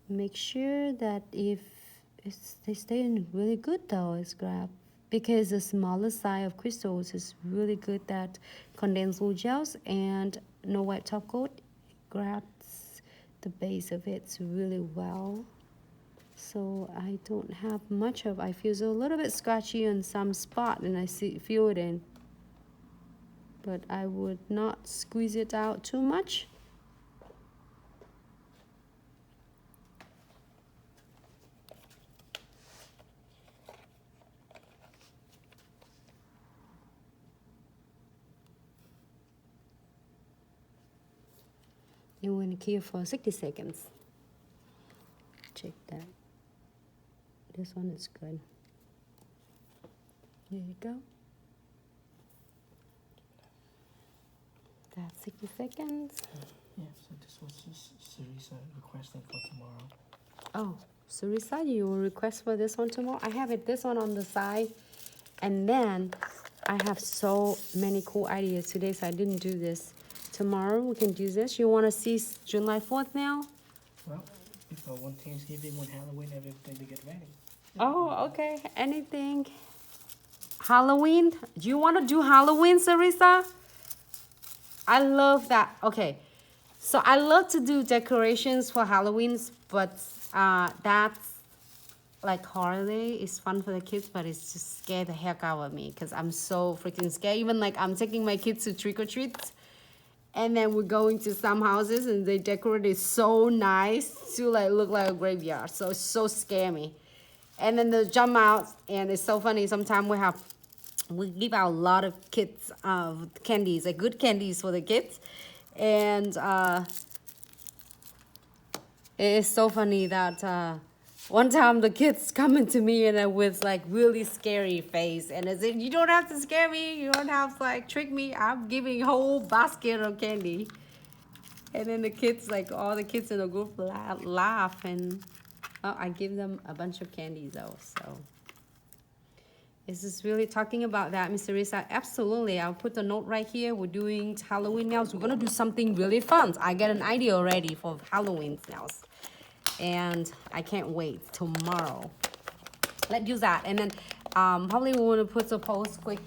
make sure that if they stay in really good though, is grab, because the smaller size of crystals is really good that condensed wool gels and no white top coat grabs the base of it really well. So I don't have much of, I feel a little bit scratchy on some spot and I feel it in, but I would not squeeze it out too much. You want to keep for 60 seconds. Check that. This one is good. There you go. That's 60 seconds. Yeah, so this was just Sarisa requesting for tomorrow. Oh, Sarisa, you will request for this one tomorrow? I have this one on the side. And then I have so many cool ideas today, so I didn't do this. Tomorrow we can do this. You want to see July 4th now? Well, before one Thanksgiving, one Halloween, everything to get ready. Oh, okay. Anything? Halloween? Do you want to do Halloween, Sarisa? I love that. Okay. So I love to do decorations for Halloweens, but that's like holiday is fun for the kids, but it's just scared the heck out of me because I'm so freaking scared. Even like I'm taking my kids to trick or treats, and then we're going to some houses and they decorate it so nice to like look like a graveyard. So it's so scary. And then they jump out, and it's so funny. Sometimes we give out a lot of kids candies, like good candies for the kids, and it's so funny that one time the kids coming to me and with like really scary face, and I said, "You don't have to scare me. You don't have to like trick me. I'm giving a whole basket of candy." And then the kids, like all the kids in the group, laugh, and I give them a bunch of candies though. So is this really talking about that, Miss Teresa? Absolutely. I'll put the note right here. We're doing Halloween nails. We're gonna do something really fun. I get an idea already for Halloween nails, and I can't wait tomorrow. Let's do that, and then probably we want to put a post quick